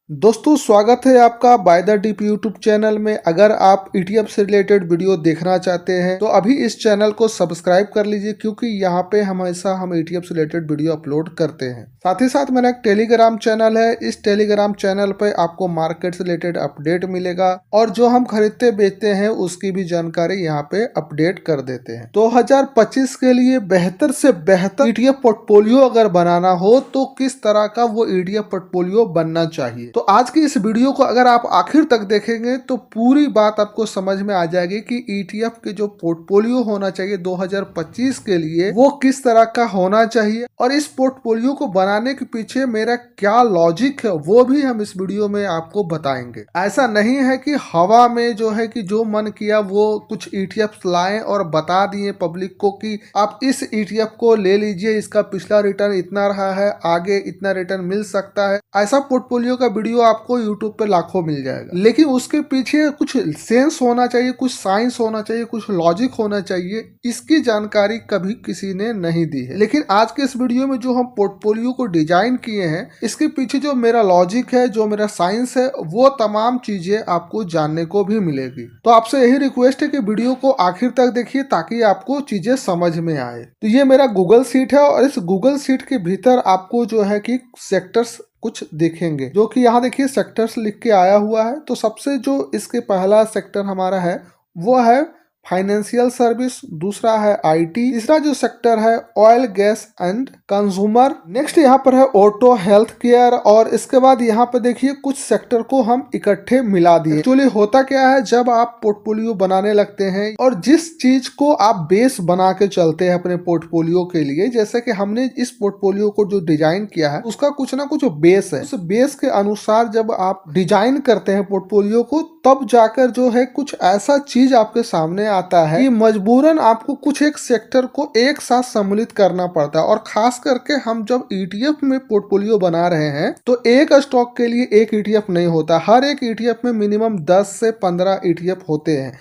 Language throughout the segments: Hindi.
दोस्तों स्वागत है आपका by the deep YouTube channel में। अगर आप ईटीएफ से रिलेटेड वीडियो देखना चाहते हैं तो अभी इस चैनल को सब्सक्राइब कर लीजिए, क्योंकि यहाँ पे हमेशा हम ईटीएफ से रिलेटेड वीडियो अपलोड करते हैं। साथ ही साथ मेरा एक टेलीग्राम चैनल है। इस टेलीग्राम चैनल पे आपको मार्केट से रिलेटेड अपडेट मिलेगा और जो हम खरीदते बेचते हैं उसकी भी जानकारी यहाँ पे अपडेट कर देते हैं। 2025 के लिए बेहतर से बेहतर ईटीएफ पोर्टफोलियो अगर बनाना हो तो किस तरह का वो ईटीएफ पोर्टफोलियो बनना चाहिए। तो आज की इस वीडियो को अगर आप आखिर तक देखेंगे तो पूरी बात आपको समझ में आ जाएगी कि ईटीएफ के जो पोर्टफोलियो होना चाहिए 2025 के लिए वो किस तरह का होना चाहिए, और इस पोर्टफोलियो को बनाने के पीछे मेरा क्या लॉजिक है वो भी हम इस वीडियो में आपको बताएंगे। ऐसा नहीं है कि हवा में जो है कि जो मन किया वो कुछ ईटीएफ लाएं और बता दिए पब्लिक को कि आप इस ईटीएफ को ले लीजिए, इसका पिछला रिटर्न इतना रहा है, आगे इतना रिटर्न मिल सकता है। ऐसा पोर्टफोलियो का वीडियो आपको यूट्यूब पे लाखों मिल जाएगा, लेकिन उसके पीछे कुछ सेंस होना चाहिए, कुछ साइंस होना चाहिए, कुछ लॉजिक होना चाहिए। इसकी जानकारी कभी किसी ने नहीं दी है। लेकिन आज के इस वीडियो में जो हम पोर्टफोलियो को डिजाइन किए हैं, इसके पीछे जो मेरा लॉजिक है, जो मेरा साइंस है, वो तमाम चीजें आपको जानने को भी मिलेगी। तो आपसे यही रिक्वेस्ट है कि वीडियो को आखिर तक देखिए ताकि आपको चीजें समझ में आए। तो ये मेरा गूगल शीट है और इस गूगल शीट के भीतर आपको जो है कि सेक्टर्स कुछ दिखेंगे, जो कि यहाँ देखिए सेक्टर्स लिख के आया हुआ है। तो सबसे जो इसके पहला सेक्टर हमारा है वो है फाइनेंशियल सर्विस, दूसरा है आईटी, तीसरा जो सेक्टर है oil gas and consumer, next यहाँ पर है ऑटो हेल्थ केयर, और इसके बाद यहाँ पे देखिए कुछ सेक्टर को हम इकट्ठे मिला दिए। एक्चुअली होता क्या है, जब आप पोर्टफोलियो बनाने लगते हैं और जिस चीज को आप बेस बना के चलते हैं अपने पोर्टफोलियो के लिए, जैसे कि हमने इस पोर्टफोलियो को जो डिजाइन किया है उसका कुछ ना कुछ बेस है। उस बेस के अनुसार जब आप डिजाइन करते हैं पोर्टफोलियो को, तब जाकर जो है कुछ ऐसा चीज आपके सामने आता है कि मजबूरन आपको कुछ एक सेक्टर को एक साथ सम्मिलित करना पड़ता है। और खास करके हम जब ईटीएफ में पोर्टफोलियो बना रहे हैं तो एक स्टॉक के लिए एक ईटीएफ नहीं होता, हर एक ईटीएफ में मिनिमम 10 से 15 ईटीएफ होते हैं।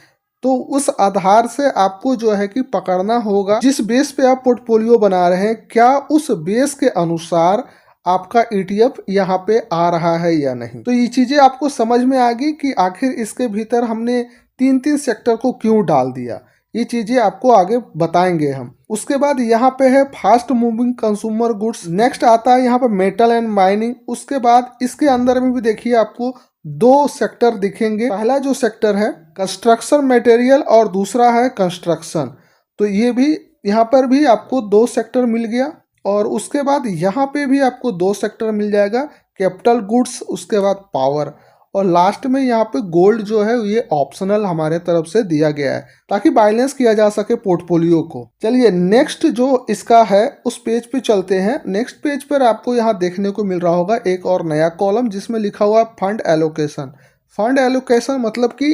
तो उस आधार से आपको जो है कि पकड़ना होगा जिस बेस पे आप पोर्टफोलियो बना रहे हैं, क्या उस बेस के अनुसार आपका ईटीएफ यहाँ पे आ रहा है या नहीं। तो ये चीजें आपको समझ में आ गई कि आखिर इसके भीतर हमने तीन सेक्टर को क्यों डाल दिया। ये चीजें आपको आगे बताएंगे हम। उसके बाद यहाँ पे है fast moving consumer goods, next आता है यहाँ पे मेटल एंड माइनिंग। उसके बाद इसके अंदर में भी देखिए आपको दो सेक्टर दिखेंगे। पहला जो सेक्टर है कंस्ट्रक्शन मटेरियल और दूसरा है कंस्ट्रक्शन। तो ये भी यहाँ पर भी आपको दो सेक्टर मिल गया। और उसके बाद यहाँ पे भी आपको दो सेक्टर मिल जाएगा, कैपिटल गुड्स, उसके बाद पावर, और लास्ट में यहाँ पे गोल्ड जो है ये ऑप्शनल हमारे तरफ से दिया गया है ताकि बैलेंस किया जा सके पोर्टफोलियो को। चलिए नेक्स्ट जो इसका है उस पेज पे चलते हैं। नेक्स्ट पेज पर आपको यहाँ देखने को मिल रहा होगा एक और नया कॉलम जिसमें लिखा हुआ है फंड एलोकेशन। फंड एलोकेशन मतलब कि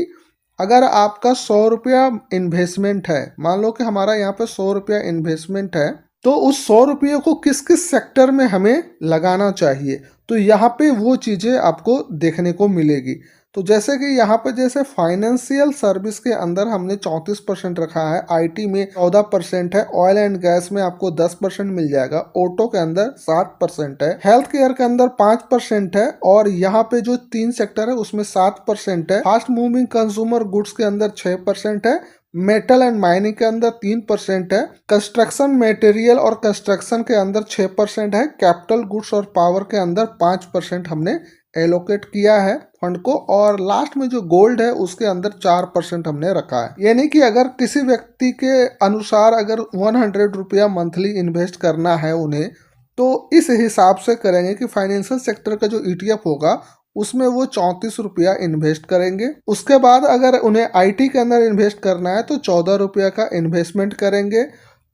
अगर आपका 100 रुपया इन्वेस्टमेंट है, मान लो कि हमारा यहाँ पे 100 रुपया इन्वेस्टमेंट है, तो उस 100 रुपये को किस किस सेक्टर में हमें लगाना चाहिए, तो यहाँ पे वो चीज़ें आपको देखने को मिलेगी। तो जैसे कि यहाँ पे जैसे फाइनेंशियल सर्विस के अंदर हमने 34% रखा है, आईटी में 14% है, ऑयल एंड गैस में आपको 10% मिल जाएगा, ऑटो के अंदर 7% है, हेल्थ केयर के अंदर 5% है, और यहाँ पे जो 3 सेक्टर है उसमें 7% है, फास्ट मूविंग कंज्यूमर गुड्स के अंदर 6% है, मेटल एंड माइनिंग के अंदर 3% है, कंस्ट्रक्शन मटेरियल और कंस्ट्रक्शन के अंदर 6% है, कैपिटल गुड्स और पावर के अंदर 5% हमने एलोकेट किया है फंड को, और लास्ट में जो गोल्ड है उसके अंदर 4% हमने रखा है। यानी कि अगर किसी व्यक्ति के अनुसार अगर 100 रुपया मंथली इन्वेस्ट करना है उन्हें, तो इस हिसाब से करेंगे कि फाइनेंशियल सेक्टर का जो ईटीएफ होगा उसमें वो 34 रुपया इन्वेस्ट करेंगे। उसके बाद अगर उन्हें आईटी के अंदर इन्वेस्ट करना है तो 14 रुपया का इन्वेस्टमेंट करेंगे,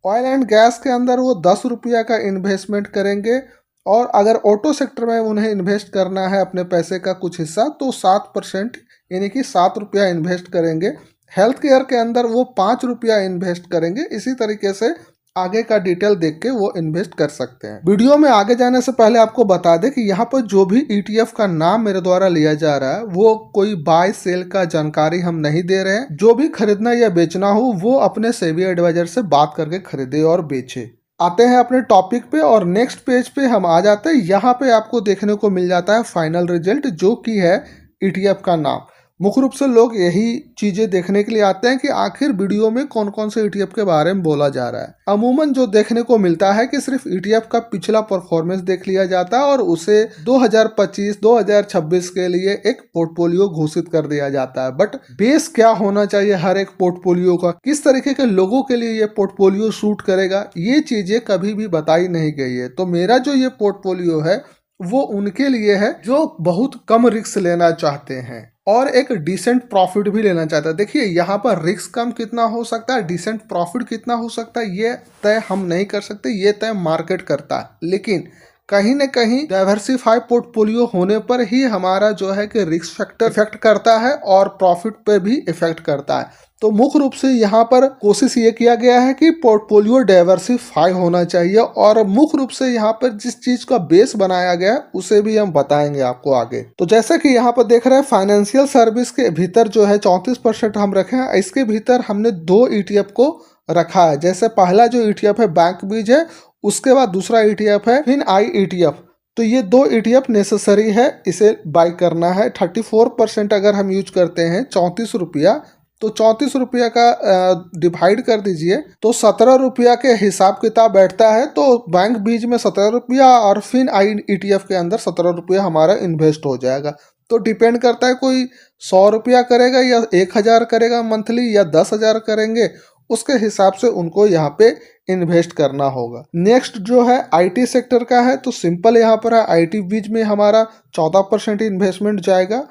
ऑयल एंड गैस के अंदर वो 10 रुपया का इन्वेस्टमेंट करेंगे, और अगर ऑटो सेक्टर में उन्हें इन्वेस्ट करना है अपने पैसे का कुछ हिस्सा तो 7% यानी कि 7 रुपया इन्वेस्ट करेंगे। हेल्थ केयर के अंदर वो 5 रुपया इन्वेस्ट करेंगे। इसी तरीके से आगे का डिटेल देख के वो इन्वेस्ट कर सकते हैं। वीडियो में आगे जाने से पहले आपको बता दें कि यहाँ पर जो भी ईटीएफ का नाम मेरे द्वारा लिया जा रहा है वो कोई बाय सेल का जानकारी हम नहीं दे रहे हैं। जो भी खरीदना या बेचना हो वो अपने सेबी एडवाइजर से बात करके खरीदे और बेचे। आते हैं अपने टॉपिक पे और नेक्स्ट पेज पे हम आ जाते हैं। यहाँ पे आपको देखने को मिल जाता है फाइनल रिजल्ट, जो कि है ईटीएफ का नाम। मुख्य रूप से लोग यही चीजें देखने के लिए आते हैं कि आखिर वीडियो में कौन कौन से ईटीएफ के बारे में बोला जा रहा है। अमूमन जो देखने को मिलता है कि सिर्फ ईटीएफ का पिछला परफॉर्मेंस देख लिया जाता है और उसे 2025-2026 के लिए एक पोर्टफोलियो घोषित कर दिया जाता है। बट बेस क्या होना चाहिए हर एक पोर्टफोलियो का, किस तरीके के लोगों के लिए ये पोर्टफोलियो सूट करेगा, ये चीजें कभी भी बताई नहीं गई है। तो मेरा जो ये पोर्टफोलियो है वो उनके लिए है जो बहुत कम रिस्क लेना चाहते हैं और एक डिसेंट प्रॉफिट भी लेना चाहता है। देखिए यहाँ पर रिस्क कम कितना हो सकता है, डिसेंट प्रॉफिट कितना हो सकता है, ये तय हम नहीं कर सकते, ये तय मार्केट करता है। लेकिन कहीं न कहीं डाइवर्सिफाई पोर्टफोलियो होने पर ही हमारा जो है कि रिस्क फैक्टर इफेक्ट करता है और प्रॉफिट पे भी इफेक्ट करता है। तो मुख्य रूप से यहाँ पर कोशिश ये किया गया है कि पोर्टफोलियो डाइवर्सिफाई होना चाहिए और मुख्य रूप से यहाँ पर जिस चीज का बेस बनाया गया है उसे भी हम बताएंगे आपको आगे। तो जैसा कि यहाँ पर देख रहे हैं फाइनेंशियल सर्विस के भीतर जो है 34% हम रखे हैं। इसके भीतर हमने 2 ईटीएफ को रखा है। जैसे पहला जो ईटीएफ है बैंक बीज है, उसके बाद दूसरा ईटीएफ है फिन आई ईटीएफ। तो ये 2 ईटीएफ नेसेसरी है, इसे बाय करना है। 34% अगर हम यूज करते हैं 34 रुपया, तो 34 रुपया का डिवाइड कर दीजिए तो 17 रुपया के हिसाब किताब बैठता है। तो बैंक बीज में 17 रुपया और फिन आई ईटीएफ के अंदर 17 रुपया हमारा इन्वेस्ट हो जाएगा। तो डिपेंड करता है कोई 100 रुपया करेगा या 1000 करेगा मंथली या 10,000 करेंगे, उसके हिसाब से उनको यहाँ पे इन्वेस्ट करना होगा। नेक्स्ट जो है आईटी सेक्टर का है, तो सिंपल यहाँ पर है आईटी बीज में हमारा 14% इन्वेस्टमेंट जाएगा।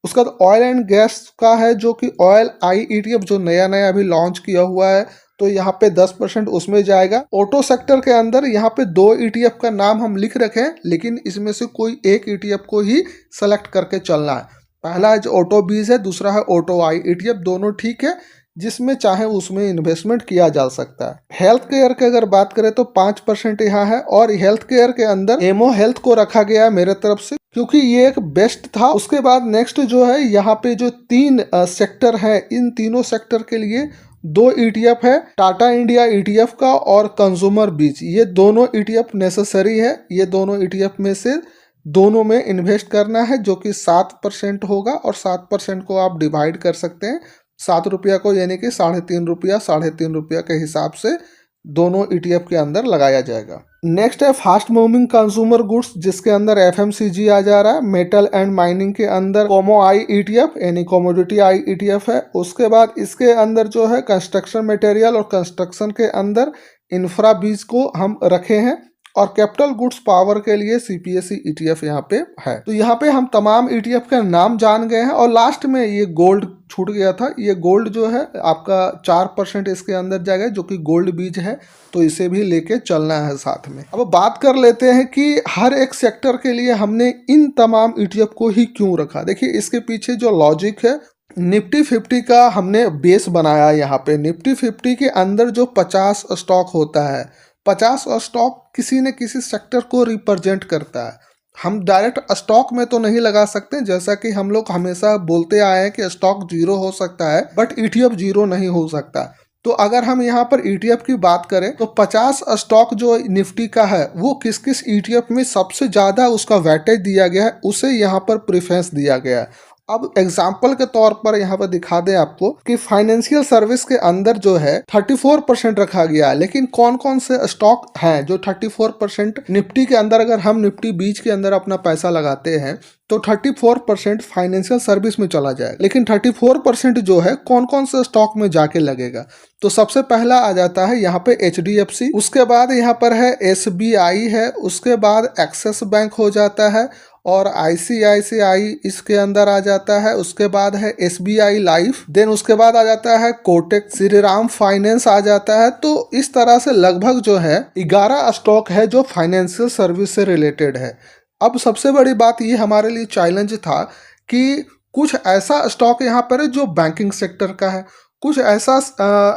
उसका बाद ऑयल एंड गैस का है जो कि ऑयल आई ईटीएफ जो नया नया अभी लॉन्च किया हुआ है, तो यहाँ पे 10% उसमें जाएगा। ऑटो सेक्टर के अंदर यहाँ पे 2 ईटीएफ का नाम हम लिख रखे हैं, लेकिन इसमें से कोई एक ईटीएफ को ही सेलेक्ट करके चलना है। पहला जो ऑटो बीज है, दूसरा है ऑटो आई ईटीएफ, दोनों ठीक है, जिसमें चाहे उसमें इन्वेस्टमेंट किया जा सकता है। हेल्थ केयर की अगर बात करें तो 5% यहाँ है और हेल्थ केयर के अंदर एमओ हेल्थ को रखा गया है मेरे तरफ से, क्योंकि ये एक बेस्ट था। उसके बाद नेक्स्ट जो है यहाँ पे जो 3 सेक्टर है, इन तीनों सेक्टर के लिए 2 ईटीएफ है, टाटा इंडिया ईटीएफ का और कंज्यूमर बीज। ये दोनों ईटीएफ नेसेसरी है। ये दोनों ईटीएफ में से दोनों में इन्वेस्ट करना है, जो कि 7% होगा और 7% को आप डिवाइड कर सकते हैं 7 रुपया को, यानी कि 3.5 रुपया के हिसाब से दोनों ईटीएफ के अंदर लगाया जाएगा। नेक्स्ट है फास्ट मूविंग कंज्यूमर गुड्स, जिसके अंदर एफएमसीजी आ जा रहा है। मेटल एंड माइनिंग के अंदर कोमो आई ईटीएफ यानी कमोडिटी आई ईटीएफ है। उसके बाद इसके अंदर जो है कंस्ट्रक्शन मटेरियल और कंस्ट्रक्शन के अंदर इंफ्रा बीज को हम रखे हैं और कैपिटल गुड्स पावर के लिए सीपीएसई ईटीएफ यहाँ पे है। तो यहाँ पे हम तमाम ईटीएफ का नाम जान गए हैं और लास्ट में ये गोल्ड छूट गया था। ये गोल्ड जो है आपका 4% इसके अंदर जाएगा, जो कि गोल्ड बीज है, तो इसे भी लेके चलना है साथ में। अब बात कर लेते हैं कि हर एक सेक्टर के लिए हमने इन तमाम ईटीएफ को ही क्यों रखा। देखिए इसके पीछे जो लॉजिक है, निफ्टी 50 का हमने बेस बनाया। यहाँ पे निफ्टी 50 के अंदर जो 50 स्टॉक होता है, 50 स्टॉक किसी न किसी सेक्टर को रिप्रेजेंट करता है। हम डायरेक्ट स्टॉक में तो नहीं लगा सकते, जैसा कि हम लोग हमेशा बोलते आए हैं कि स्टॉक जीरो हो सकता है बट ईटीएफ जीरो नहीं हो सकता। तो अगर हम यहाँ पर ईटीएफ की बात करें तो 50 स्टॉक जो निफ्टी का है वो किस किस ईटीएफ में सबसे ज़्यादा उसका वेटेज दिया गया है, उसे यहाँ पर प्रेफरेंस दिया गया है। अब एग्जाम्पल के तौर पर यहाँ पर दिखा दें आपको कि फाइनेंशियल सर्विस के अंदर जो है 34% रखा गया है। लेकिन कौन कौन से स्टॉक हैं जो 34% निफ्टी के अंदर, अगर हम निफ्टी बीज के अंदर अपना पैसा लगाते हैं तो 34% फाइनेंशियल सर्विस में चला जाएगा। लेकिन 34% जो है कौन कौन से स्टॉक में जाके लगेगा, तो सबसे पहला आ जाता है यहाँ पे एचडीएफसी, उसके बाद यहाँ पर है एसबीआई है, उसके बाद एक्सिस बैंक हो जाता है और आईसीआईसीआई इसके अंदर आ जाता है। उसके बाद है एसबीआई लाइफ, देन उसके बाद आ जाता है कोटक, श्रीराम फाइनेंस आ जाता है। तो इस तरह से लगभग जो है 11 स्टॉक है जो फाइनेंशियल सर्विस से रिलेटेड है। अब सबसे बड़ी बात ये हमारे लिए चैलेंज था कि कुछ ऐसा स्टॉक यहाँ पर है जो बैंकिंग सेक्टर का है, कुछ ऐसा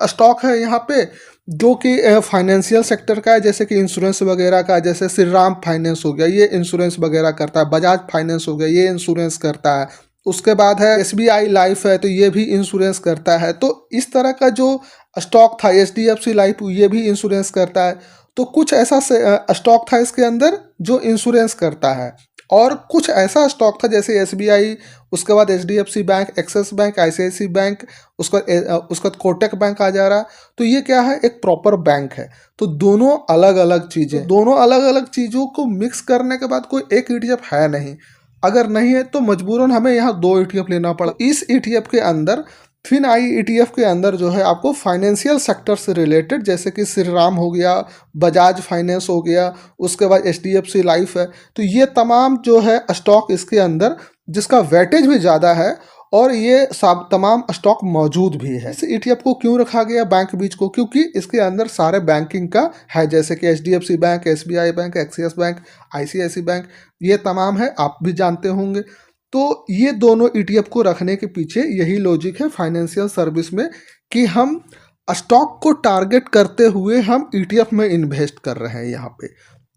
स्टॉक है यहाँ पे जो कि फाइनेंशियल सेक्टर का है, जैसे कि इंश्योरेंस वगैरह का, जैसे श्रीराम फाइनेंस हो गया, ये इंश्योरेंस वगैरह करता है। बजाज फाइनेंस हो गया, ये इंश्योरेंस करता है। उसके बाद है एसबीआई लाइफ है, तो ये भी इंश्योरेंस करता है। तो इस तरह का जो स्टॉक था एचडीएफसी लाइफ, ये भी इंश्योरेंस करता है। तो कुछ ऐसा स्टॉक था इसके अंदर जो इंश्योरेंस करता है, और कुछ ऐसा स्टॉक था जैसे एसबीआई, उसके बाद HDFC bank, Axis bank, ICICI bank, उसका कोटक बैंक आ जा रहा। तो ये क्या है, एक प्रॉपर बैंक है। तो दोनों अलग अलग चीज़ें, दोनों अलग अलग चीज़ों को मिक्स करने के बाद कोई एक ईटीएफ है नहीं। अगर नहीं है तो मजबूरन हमें यहाँ 2 ईटीएफ लेना पड़ा। इस ईटीएफ के अंदर FinAI ETF के अंदर जो है आपको फाइनेंशियल सेक्टर से रिलेटेड, जैसे कि श्री राम हो गया, बजाज फाइनेंस हो गया, उसके बाद HDFC लाइफ है, तो ये तमाम जो है स्टॉक इसके अंदर जिसका वेटेज भी ज़्यादा है और ये सब तमाम स्टॉक मौजूद भी है। इस ETF को क्यों रखा गया बैंक बीच को, क्योंकि इसके अंदर सारे बैंकिंग का है, जैसे कि HDFC bank, SBI bank, Axis bank, ICICI bank, ये तमाम है, आप भी जानते होंगे। तो ये दोनों ETF को रखने के पीछे यही लॉजिक है फाइनेंशियल सर्विस में, कि हम स्टॉक को टारगेट करते हुए हम ETF में इन्वेस्ट कर रहे हैं यहाँ पे।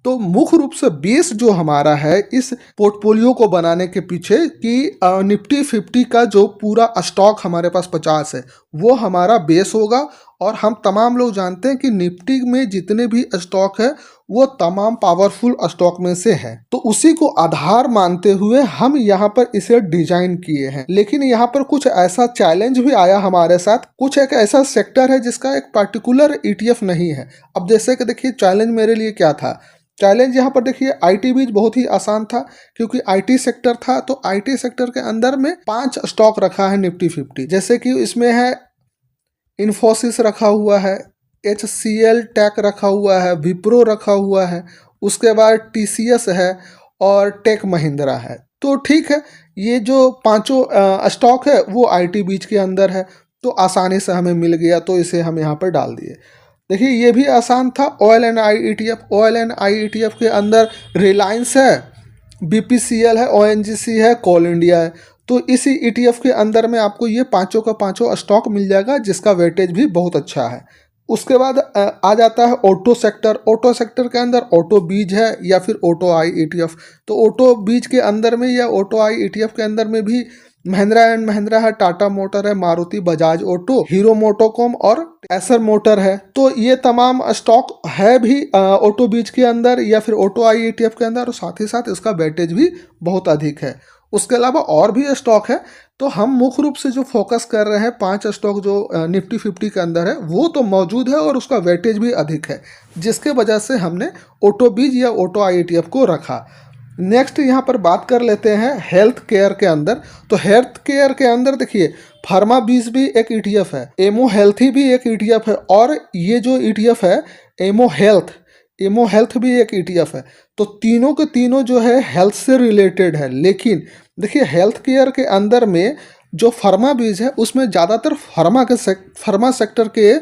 तो मुख्य रूप से बेस जो हमारा है इस पोर्टफोलियो को बनाने के पीछे, कि निफ्टी 50 का जो पूरा स्टॉक हमारे पास 50 है वो हमारा बेस होगा। और हम तमाम लोग जानते हैं कि निफ्टी में जितने भी स्टॉक है वो तमाम पावरफुल स्टॉक में से है। तो उसी को आधार मानते हुए हम यहाँ पर इसे डिजाइन किए हैं। लेकिन यहाँ पर कुछ ऐसा चैलेंज भी आया हमारे साथ, कुछ एक ऐसा सेक्टर है जिसका एक पर्टिकुलर ETF नहीं है। अब जैसे कि देखिए चैलेंज मेरे लिए क्या था, चैलेंज यहाँ पर देखिए आईटी बीज बहुत ही आसान था, क्योंकि आईटी सेक्टर था। तो आईटी सेक्टर के अंदर में 5 स्टॉक रखा है निफ्टी 50, जैसे कि इसमें है इन्फोसिस रखा हुआ है, HCL टेक रखा हुआ है, विप्रो रखा हुआ है, उसके बाद TCS है और टेक महिंद्रा है। तो ठीक है, ये जो पांचों स्टॉक है वो आईटी बीच के अंदर है, तो आसानी से हमें मिल गया, तो इसे हम यहाँ पर डाल दिए। देखिए ये भी आसान था। ऑयल एंड आई ETF के अंदर रिलायंस है, BPCL है, ONGC है, कोल इंडिया है। तो इसी ETF के अंदर में आपको ये पांचों का पांचों स्टॉक मिल जाएगा, जिसका वेटेज भी बहुत अच्छा है। उसके बाद आ जाता है ऑटो सेक्टर। ऑटो सेक्टर के अंदर ऑटो बीज है या फिर ऑटो आई ETF। तो ऑटो बीज के अंदर में या ऑटो आई ETF के अंदर में भी महिंद्रा एंड महिंद्रा है, टाटा मोटर है, मारुति बजाज ऑटो, हीरो मोटोकॉम और एसर मोटर है। तो ये तमाम स्टॉक है भी ऑटो बीज के अंदर या फिर ऑटो आई ETF के अंदर, और साथ ही साथ इसका वेटेज भी बहुत अधिक है। उसके अलावा और भी स्टॉक है। तो हम मुख्य रूप से जो फोकस कर रहे हैं 5 स्टॉक जो निफ्टी 50 के अंदर है वो तो मौजूद है और उसका वेटेज भी अधिक है, जिसके वजह से हमने ऑटो बीज या ऑटो आई ETF को रखा। नेक्स्ट यहाँ पर बात कर लेते हैं हेल्थ केयर के अंदर। तो हेल्थ केयर के अंदर देखिए फार्मा बीज भी एक ETF है, एमो हेल्थी भी एक ETF है, और ये जो ETF है एमो हेल्थ भी एक ETF है। तो तीनों के तीनों जो है हेल्थ से रिलेटेड है। लेकिन देखिए हेल्थ केयर के अंदर में जो फार्मा बीज है उसमें ज़्यादातर फार्मा सेक्टर के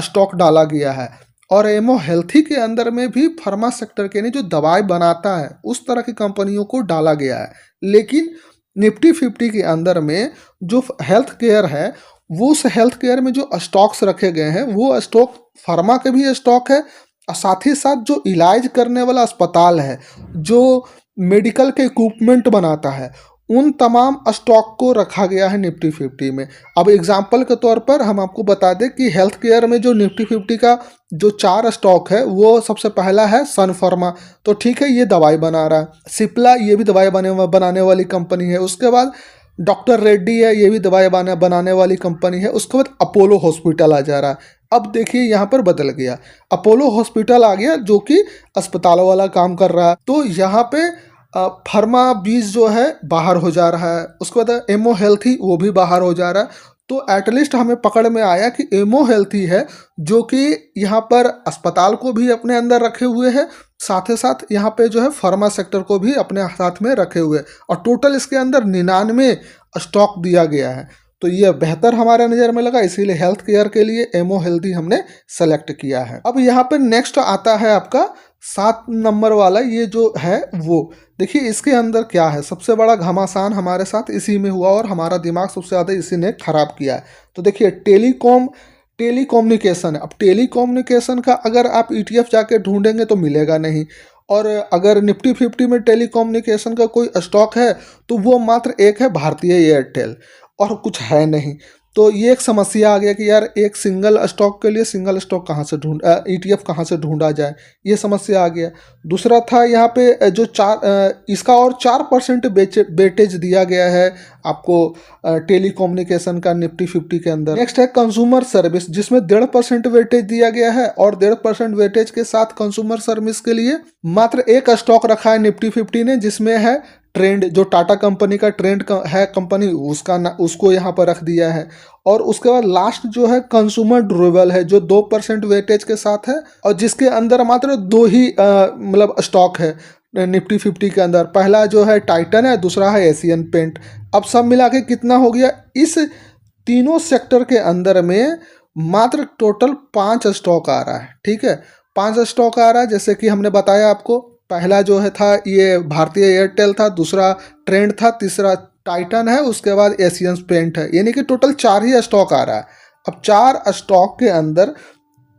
स्टॉक डाला गया है, और एमो हेल्थी के अंदर में भी फार्मा सेक्टर के नहीं जो दवाई बनाता है उस तरह की कंपनियों को डाला गया है। लेकिन निफ्टी 50 के अंदर में जो हेल्थ केयर है, वो उस हेल्थ केयर में जो स्टॉक्स रखे गए हैं वो स्टॉक फार्मा के भी स्टॉक है, और साथ ही साथ जो इलाज करने वाला अस्पताल है, जो मेडिकल के इक्विपमेंट बनाता है, उन तमाम स्टॉक को रखा गया है निफ्टी 50 में। अब एग्जांपल के तौर पर हम आपको बता दें कि हेल्थ केयर में जो निफ्टी 50 का जो 4 स्टॉक है, वो सबसे पहला है सन फार्मा। तो ठीक है, ये दवाई बना रहा है। सिप्ला, ये भी दवाई बनाने वाली कंपनी है। उसके बाद डॉक्टर रेड्डी है, ये भी दवाई बनाने वाली कंपनी है। उसके बाद अपोलो हॉस्पिटल आ जा रहा है। अब देखिए यहाँ पर बदल गया, अपोलो हॉस्पिटल आ गया जो कि अस्पतालों वाला काम कर रहा है। तो यहाँ पे फार्मा बीज जो है बाहर हो जा रहा है। उसके बाद एमो हेल्थी वो भी बाहर हो जा रहा है। तो एटलीस्ट हमें पकड़ में आया कि एमो हेल्थी है जो कि यहाँ पर अस्पताल को भी अपने अंदर रखे हुए है, साथ ही साथ यहाँ पे जो है फार्मा सेक्टर को भी अपने साथ में रखे हुए, और टोटल इसके अंदर 99 स्टॉक दिया गया है। तो ये बेहतर हमारे नज़र में लगा, इसीलिए हेल्थ केयर के लिए एमो हेल्थी हमने सेलेक्ट किया है। अब यहाँ पर नेक्स्ट आता है आपका 7 नंबर वाला, ये जो है वो देखिए इसके अंदर क्या है। सबसे बड़ा घमासान हमारे साथ इसी में हुआ और हमारा दिमाग सबसे ज़्यादा इसी ने खराब किया है। तो देखिए टेलीकॉम्युनिकेशन है। अब टेलीकॉम्युनिकेशन का अगर आप ETF जाके ढूंढेंगे तो मिलेगा नहीं, और अगर निफ्टी 50 में टेलीकॉम्युनिकेशन का कोई स्टॉक है तो वो मात्र एक है, भारतीय एयरटेल, और कुछ है नहीं। तो ये एक समस्या आ गया कि यार एक सिंगल स्टॉक के लिए सिंगल स्टॉक कहाँ से ईटीएफ कहाँ से ढूंढा जाए, ये समस्या आ गया। दूसरा था यहाँ पे जो इसका और 4% वेटेज दिया गया है आपको टेलीकम्युनिकेशन का निफ्टी 50 के अंदर। नेक्स्ट है कंज्यूमर सर्विस, जिसमें 1.5% वेटेज दिया गया है और 1.5% वेटेज के साथ कंज्यूमर सर्विस के लिए मात्र एक स्टॉक रखा है निफ्टी 50 ने, जिसमें है ट्रेंड, जो टाटा कंपनी का ट्रेंड है कंपनी, उसको यहाँ पर रख दिया है। और उसके बाद लास्ट जो है कंज्यूमर ड्यूरेबल है, जो 2% वेटेज के साथ है और जिसके अंदर मात्र 2 ही मतलब स्टॉक है निफ्टी 50 के अंदर। पहला जो है टाइटन है, दूसरा है एशियन पेंट। अब सब मिला के कितना हो गया, इस तीनों सेक्टर के अंदर में मात्र टोटल 5 स्टॉक आ रहा है। ठीक है, 5 स्टॉक आ रहा है। जैसे कि हमने बताया आपको, पहला जो है था ये भारतीय एयरटेल था, दूसरा ट्रेंड था, तीसरा टाइटन है, उसके बाद एशियन पेंट है, यानी कि टोटल 4 ही स्टॉक आ रहा है। अब 4 स्टॉक के अंदर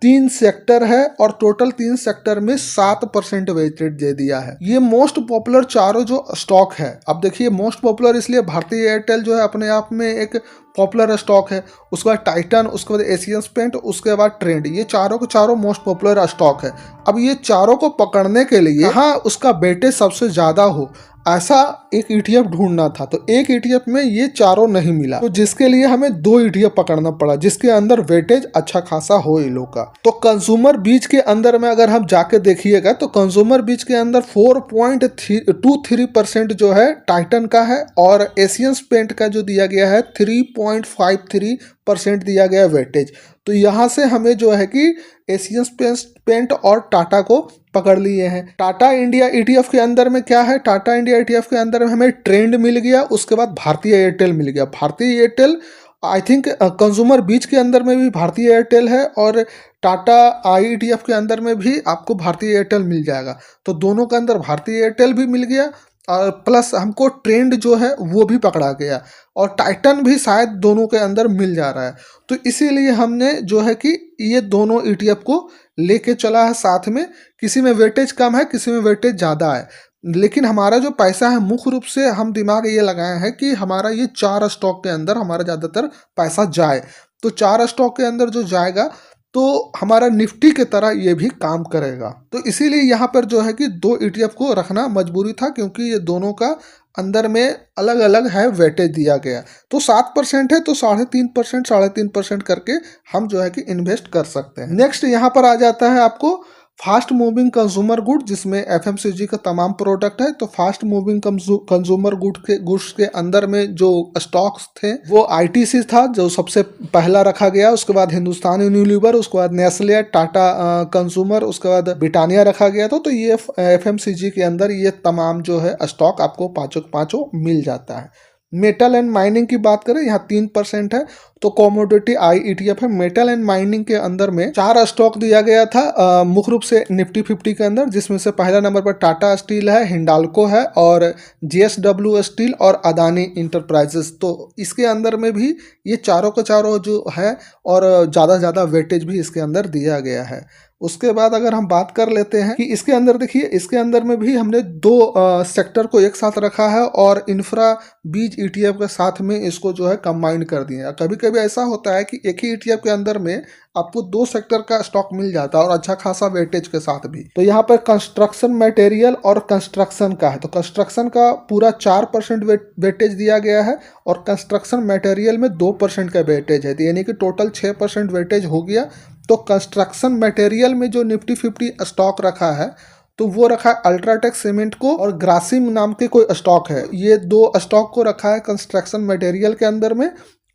3 सेक्टर है और टोटल 3 सेक्टर में 7% वेटेज दे दिया है। ये मोस्ट पॉपुलर चारों जो स्टॉक है, अब देखिए मोस्ट पॉपुलर इसलिए भारतीय एयरटेल जो है अपने आप में एक पॉपुलर स्टॉक है, उसके बाद टाइटन, उसके बाद एशियन पेंट, उसके बाद ट्रेंड, ये चारों के चारों मोस्ट पॉपुलर स्टॉक है। अब ये चारों को पकड़ने के लिए हाँ उसका वेटेज सबसे ज़्यादा हो, ऐसा एक ईटीएफ ढूंढना था। तो एक ईटीएफ में ये चारों नहीं मिला, तो जिसके लिए हमें 2 ईटीएफ पकड़ना पड़ा, जिसके अंदर वेटेज अच्छा खासा हो इन लोग का। तो कंज्यूमर बीज के अंदर में अगर हम जाके देखिएगा तो कंज्यूमर बीज के अंदर 4.23% जो है टाइटन का है और एशियन पेंट का जो दिया गया है 3.53% दिया गया वेटेज। तो यहाँ से हमें जो है कि एशियन पेंट और टाटा को पकड़ लिए हैं। टाटा इंडिया ईटीएफ के अंदर में क्या है, टाटा इंडिया ईटीएफ के अंदर में हमें ट्रेंड मिल गया, उसके बाद भारतीय एयरटेल मिल गया। भारतीय एयरटेल आई थिंक कंज्यूमर बीज के अंदर में भी भारतीय एयरटेल है और टाटा IETF के अंदर में भी आपको भारतीय एयरटेल मिल जाएगा। तो दोनों के अंदर भारतीय एयरटेल भी मिल गया और प्लस हमको ट्रेंड जो है वो भी पकड़ा गया और टाइटन भी शायद दोनों के अंदर मिल जा रहा है। तो इसीलिए हमने जो है कि ये दोनों ETF को लेके चला है साथ में। किसी में वेटेज कम है, किसी में वेटेज ज़्यादा है, लेकिन हमारा जो पैसा है मुख्य रूप से हम दिमाग ये लगाए हैं कि हमारा ये 4 स्टॉक के अंदर हमारा ज़्यादातर पैसा जाए। तो 4 स्टॉक के अंदर जो जाएगा तो हमारा निफ्टी के तरह ये भी काम करेगा। तो इसीलिए यहाँ पर जो है कि 2 ETF को रखना मजबूरी था, क्योंकि ये दोनों का अंदर में अलग अलग है वेटेज दिया गया। तो 7% है तो 3.5% करके हम जो है कि इन्वेस्ट कर सकते हैं। नेक्स्ट यहाँ पर आ जाता है आपको फास्ट मूविंग कंज्यूमर गुड, जिसमें FMCG का तमाम प्रोडक्ट है। तो फास्ट मूविंग कंज्यूमर गुड्स के अंदर में जो स्टॉक्स थे वो ITC था जो सबसे पहला रखा गया, उसके बाद हिंदुस्तान यूनिलीवर, उसके बाद नेस्ले, टाटा कंज्यूमर, उसके बाद ब्रिटानिया रखा गया था। तो ये FMCG के अंदर ये तमाम जो है स्टॉक आपको पाँचों मिल जाता है। मेटल एंड माइनिंग की बात करें, यहाँ 3% है तो कॉमोडिटी IETF है। मेटल एंड माइनिंग के अंदर में 4 स्टॉक दिया गया था मुख्य रूप से निफ्टी 50 के अंदर, जिसमें से पहला नंबर पर टाटा स्टील है, हिंडाल्को है और JSW स्टील और अदानी इंटरप्राइजेस। तो इसके अंदर में भी ये चारों के चारों जो है और ज़्यादा से ज़्यादा वेटेज भी इसके अंदर दिया गया है। उसके बाद अगर हम बात कर लेते हैं कि इसके अंदर देखिए, इसके अंदर में भी हमने 2 सेक्टर को एक साथ रखा है और इंफ्रा बीज ETF के साथ में इसको जो है कंबाइन कर दिया। कभी कभी ऐसा होता है कि एक ही ETF के अंदर में आपको 2 सेक्टर का स्टॉक मिल जाता है और अच्छा खासा वेटेज के साथ भी। तो यहाँ पर कंस्ट्रक्शन मटेरियल और कंस्ट्रक्शन का है, तो कंस्ट्रक्शन का पूरा 4% वेटेज दिया गया है और कंस्ट्रक्शन मटेरियल में 2% का वेटेज है, यानी कि टोटल 6% वेटेज हो गया। तो कंस्ट्रक्शन मटेरियल में जो निफ्टी 50 स्टॉक रखा है तो वो रखा है अल्ट्राटेक सीमेंट को और ग्रासिम नाम के कोई स्टॉक है। ये 2 स्टॉक को रखा है कंस्ट्रक्शन मटेरियल के अंदर में।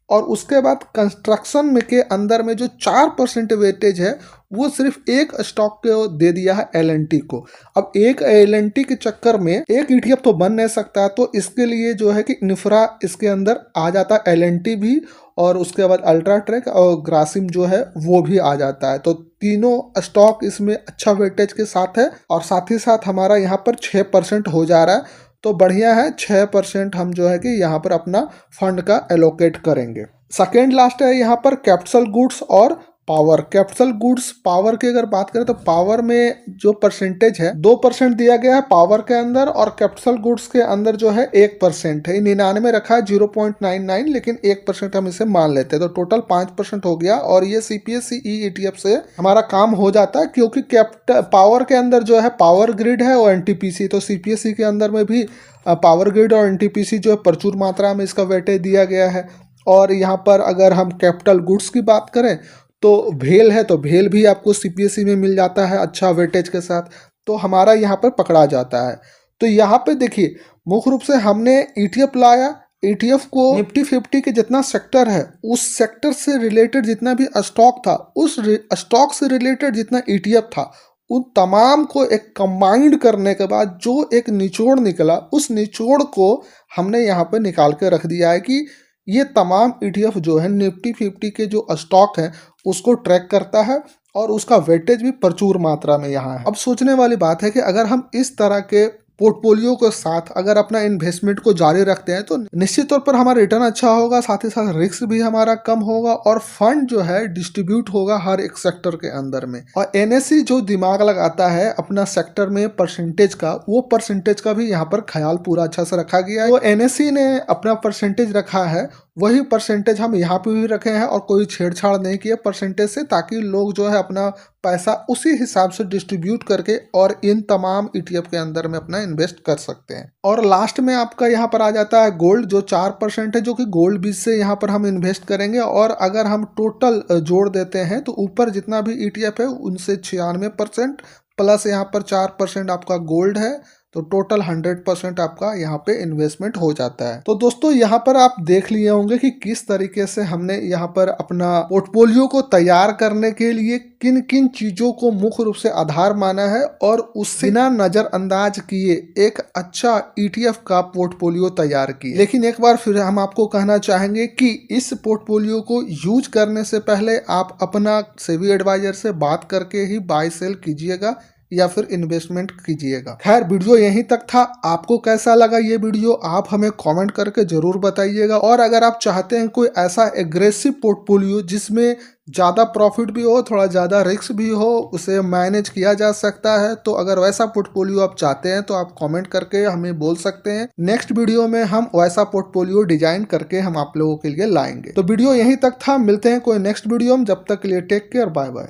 और उसके बाद कंस्ट्रक्शन में के अंदर में जो 4% वेटेज है वो सिर्फ एक स्टॉक को दे दिया है L&T को। अब एक L&T के चक्कर में एक ETF तो बन नहीं सकता, तो इसके लिए जो है कि इंफ्रा इसके अंदर आ जाता है, L&T भी और उसके बाद अल्ट्राटेक और ग्रासिम जो है वो भी आ जाता है। तो तीनों स्टॉक इसमें अच्छा वेटेज के साथ है और साथ ही साथ हमारा यहाँ पर 6% हो जा रहा है। तो बढ़िया है, 6% हम जो है कि यहाँ पर अपना फंड का एलोकेट करेंगे। सेकेंड लास्ट है यहाँ पर कैपिटल गुड्स और पावर, कैपिटल गुड्स पावर की अगर बात करें तो पावर में जो परसेंटेज है 2% दिया गया है पावर के अंदर, और कैपिटल गुड्स के अंदर जो है 1% है। 99 रखा है 0.99, लेकिन 1% हम इसे मान लेते हैं, तो टोटल 5% हो गया। और ये CPSE ETF से हमारा काम हो जाता है, क्योंकि कैपिटल पावर के अंदर जो है पावर ग्रिड है और NTPC, तो CPSE के अंदर में भी पावर ग्रिड और NTPC जो है प्रचुर मात्रा में इसका वेटेज दिया गया है। और यहाँ पर अगर हम कैपिटल गुड्स की बात करें तो भेल है, तो भेल भी आपको CPSE में मिल जाता है अच्छा वेटेज के साथ, तो हमारा यहाँ पर पकड़ा जाता है। तो यहाँ पे देखिए मुख्य रूप से हमने ETF लाया। ETF को निफ्टी 50 के जितना सेक्टर है उस सेक्टर से रिलेटेड जितना भी स्टॉक था, उस स्टॉक से रिलेटेड जितना ETF था, उन तमाम को एक कंबाइंड करने के बाद जो एक निचोड़ निकला, उस निचोड़ को हमने यहाँ पे निकाल के रख दिया है कि ये तमाम ETF जो है निफ्टी 50 के जो स्टॉक है उसको ट्रैक करता है और उसका वेटेज भी प्रचुर मात्रा में यहाँ है। अब सोचने वाली बात है कि अगर हम इस तरह के पोर्टफोलियो के साथ अगर अपना इन्वेस्टमेंट को जारी रखते हैं तो निश्चित तौर पर हमारा रिटर्न अच्छा होगा, साथ ही साथ रिस्क भी हमारा कम होगा और फंड जो है डिस्ट्रीब्यूट होगा हर एक सेक्टर के अंदर में। और NSE जो दिमाग लगाता है अपना सेक्टर में परसेंटेज का, वो परसेंटेज का भी यहाँ पर ख्याल पूरा अच्छा से रखा गया है। तो NSE ने अपना परसेंटेज रखा है, वही परसेंटेज हम यहाँ पे भी रखे हैं और कोई छेड़छाड़ नहीं किया परसेंटेज से, ताकि लोग जो है अपना पैसा उसी हिसाब से डिस्ट्रीब्यूट करके और इन तमाम ETF के अंदर में अपना इन्वेस्ट कर सकते हैं। और लास्ट में आपका यहाँ पर आ जाता है गोल्ड, जो 4% है, जो कि गोल्ड बीज से यहाँ पर हम इन्वेस्ट करेंगे। और अगर हम टोटल जोड़ देते हैं तो ऊपर जितना भी ETF है उनसे 96% प्लस यहाँ पर 4% आपका गोल्ड है, तो टोटल 100% आपका यहाँ पे इन्वेस्टमेंट हो जाता है। तो दोस्तों यहाँ पर आप देख लिए होंगे कि किस तरीके से हमने यहाँ पर अपना पोर्टफोलियो को तैयार करने के लिए किन किन चीजों को मुख्य रूप से आधार माना है और उससे बिना नजरअंदाज किए एक अच्छा ETF का पोर्टफोलियो तैयार किया। लेकिन एक बार फिर हम आपको कहना चाहेंगे कि इस पोर्टफोलियो को यूज करने से पहले आप अपना सेबी एडवाइजर से बात करके ही बाय सेल कीजिएगा या फिर इन्वेस्टमेंट कीजिएगा। खैर वीडियो यहीं तक था, आपको कैसा लगा ये वीडियो आप हमें कमेंट करके जरूर बताइएगा। और अगर आप चाहते हैं कोई ऐसा एग्रेसिव पोर्टफोलियो जिसमें ज़्यादा प्रॉफिट भी हो, थोड़ा ज़्यादा रिस्क भी हो, उसे मैनेज किया जा सकता है, तो अगर वैसा पोर्टफोलियो आप चाहते हैं तो आप कमेंट करके हमें बोल सकते हैं। नेक्स्ट वीडियो में हम वैसा पोर्टफोलियो डिजाइन करके हम आप लोगों के लिए लाएंगे। तो वीडियो यहीं तक था, मिलते हैं कोई नेक्स्ट वीडियो में, जब तक के लिए टेक केयर, बाय बाय।